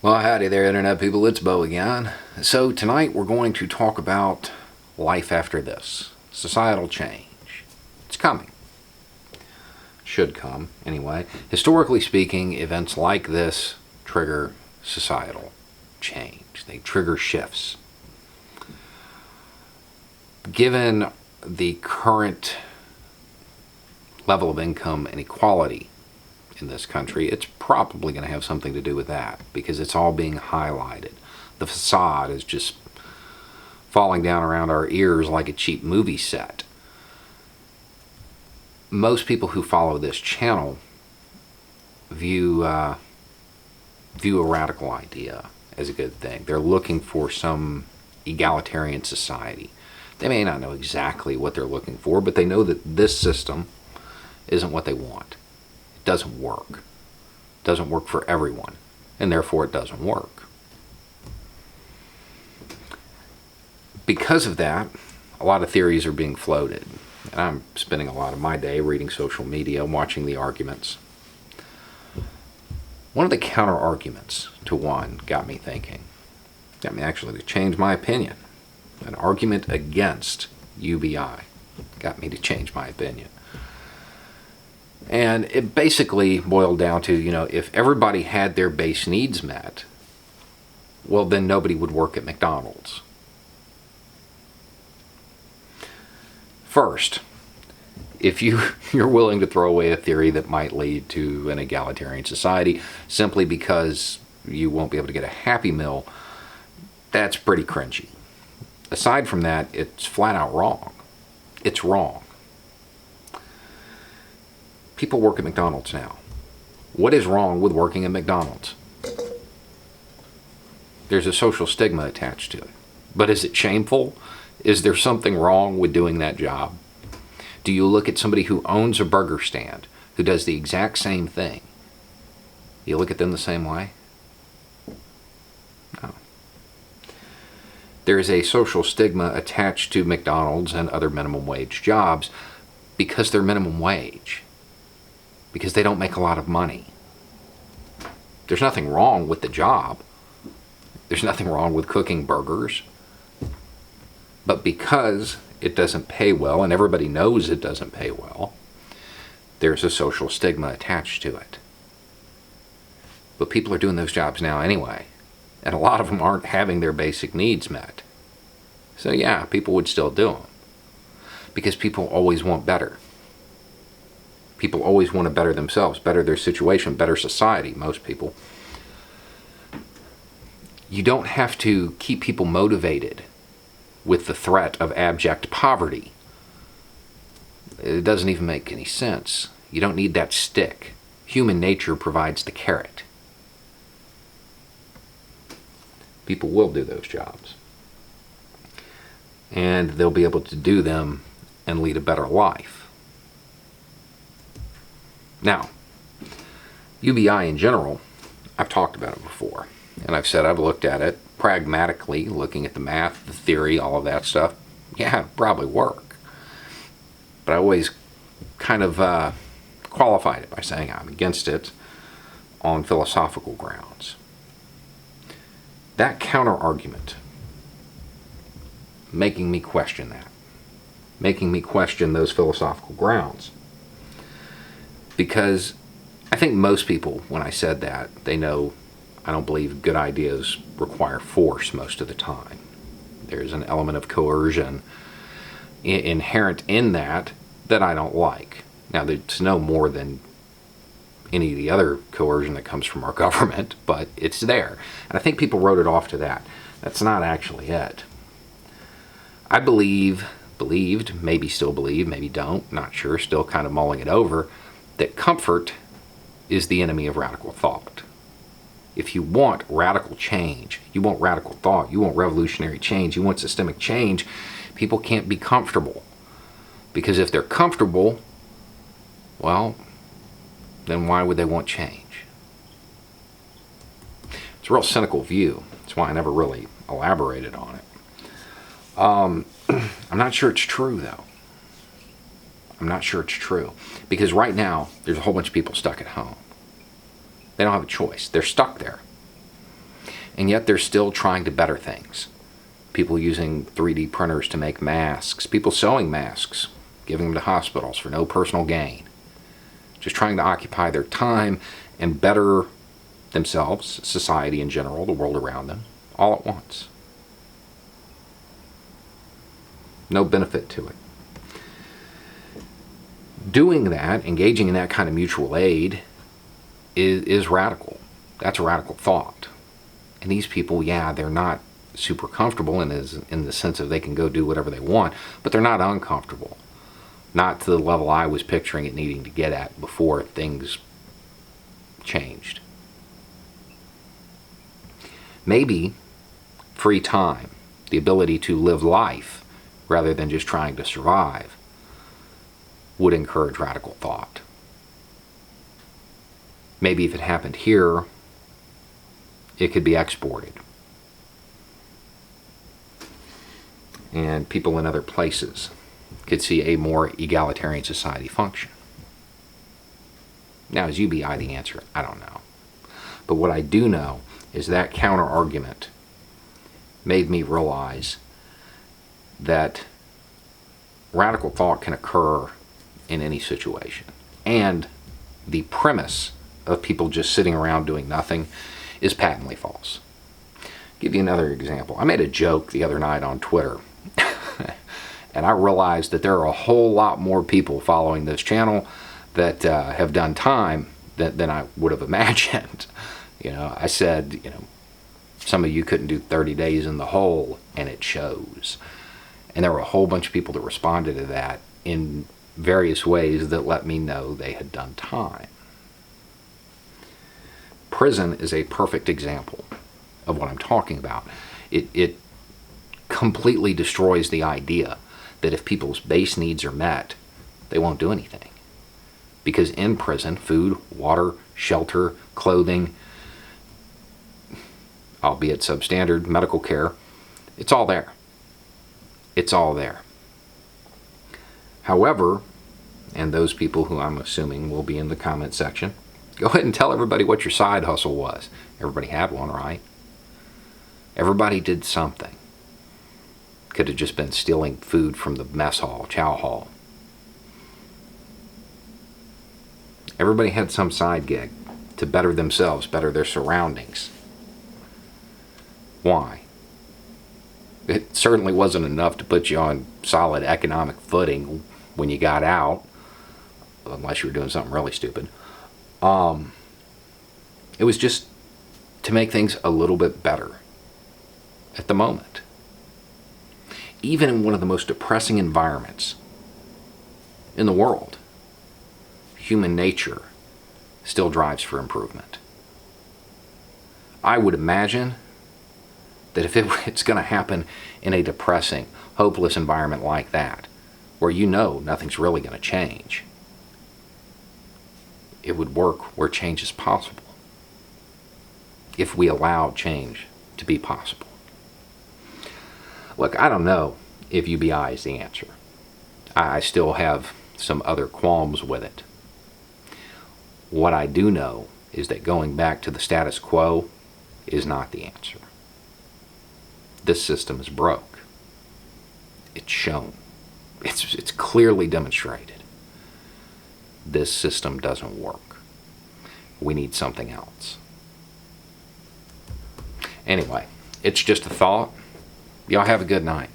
Well, howdy there, Internet people. It's Bo again. So, tonight we're going to talk about life after this. Societal change. It's coming. Should come, anyway. Historically speaking, events like this trigger societal change. They trigger shifts. Given the current level of income inequality in this country, it's probably going to have something to do with that, because it's all being highlighted. The facade is just falling down around our ears like a cheap movie set. Most people who follow this channel view a radical idea as a good thing. They're looking for some egalitarian society. They may not know exactly what they're looking for, but they know that this system isn't what they want. It doesn't work. It doesn't work for everyone, and therefore it doesn't work. Because of that, a lot of theories are being floated. And I'm spending a lot of my day reading social media, watching the arguments. One of the counter arguments to one got me thinking. Got me actually to change my opinion. An argument against UBI got me to change my opinion. And it basically boiled down to, if everybody had their base needs met, well, then nobody would work at McDonald's. First, if you're willing to throw away a theory that might lead to an egalitarian society simply because you won't be able to get a Happy Meal, that's pretty cringy. Aside from that, it's flat out wrong. It's wrong. People work at McDonald's now. What is wrong with working at McDonald's? There's a social stigma attached to it. But is it shameful? Is there something wrong with doing that job? Do you look at somebody who owns a burger stand, who does the exact same thing? You look at them the same way? No. There is a social stigma attached to McDonald's and other minimum wage jobs because they're minimum wage. Because they don't make a lot of money. There's nothing wrong with the job. There's nothing wrong with cooking burgers. But because it doesn't pay well, and everybody knows it doesn't pay well, there's a social stigma attached to it. But people are doing those jobs now anyway. And a lot of them aren't having their basic needs met. So yeah, people would still do them. Because people always want better. People always want to better themselves, better their situation, better society, most people. You don't have to keep people motivated with the threat of abject poverty. It doesn't even make any sense. You don't need that stick. Human nature provides the carrot. People will do those jobs. And they'll be able to do them and lead a better life. Now, UBI in general, I've talked about it before. And I've said I've looked at it pragmatically, looking at the math, the theory, all of that stuff. Yeah, it'd probably work. But I always kind of qualified it by saying I'm against it on philosophical grounds. That counter-argument, making me question that. Making me question those philosophical grounds. Because I think most people, when I said that, they know I don't believe good ideas require force most of the time. There's an element of coercion inherent in that I don't like. Now, there's no more than any of the other coercion that comes from our government, but it's there. And I think people wrote it off to that. That's not actually it. I believed, maybe still believe, maybe don't, not sure, still kind of mulling it over, that comfort is the enemy of radical thought. If you want radical change, you want radical thought, you want revolutionary change, you want systemic change, people can't be comfortable. Because if they're comfortable, well, then why would they want change? It's a real cynical view. That's why I never really elaborated on it. I'm not sure it's true, though. I'm not sure it's true. Because right now, there's a whole bunch of people stuck at home. They don't have a choice. They're stuck there. And yet they're still trying to better things. People using 3D printers to make masks, people sewing masks, giving them to hospitals for no personal gain. Just trying to occupy their time and better themselves, society in general, the world around them, all at once. No benefit to it. Doing that, engaging in that kind of mutual aid, is radical. That's a radical thought. And these people, yeah, they're not super comfortable in the sense of they can go do whatever they want, but they're not uncomfortable. Not to the level I was picturing it needing to get at before things changed. Maybe free time, the ability to live life rather than just trying to survive, would encourage radical thought. Maybe if it happened here, it could be exported. And people in other places could see a more egalitarian society function. Now, is UBI the answer? I don't know. But what I do know is that counter-argument made me realize that radical thought can occur in any situation. And the premise of people just sitting around doing nothing is patently false. I'll give you another example. I made a joke the other night on Twitter. And I realized that there are a whole lot more people following this channel that have done time than I would have imagined. I said, some of you couldn't do 30 days in the hole, and it shows. And there were a whole bunch of people that responded to that in various ways that let me know they had done time. Prison is a perfect example of what I'm talking about. It completely destroys the idea that if people's base needs are met, they won't do anything. Because in prison, food, water, shelter, clothing, albeit substandard, medical care, it's all there. It's all there. However, and those people who I'm assuming will be in the comment section, go ahead and tell everybody what your side hustle was. Everybody had one, right? Everybody did something. Could have just been stealing food from the mess hall, chow hall. Everybody had some side gig to better themselves, better their surroundings. Why? It certainly wasn't enough to put you on solid economic footing when you got out, unless you were doing something really stupid. It was just to make things a little bit better at the moment. Even in one of the most depressing environments in the world, human nature still drives for improvement. I would imagine that if it's going to happen in a depressing, hopeless environment like that, where nothing's really going to change, it would work where change is possible, if we allowed change to be possible. Look, I don't know if UBI is the answer. I still have some other qualms with it. What I do know is that going back to the status quo is not the answer. This system is broke. It's shown. It's clearly demonstrated. This system doesn't work. We need something else. Anyway, it's just a thought. Y'all have a good night.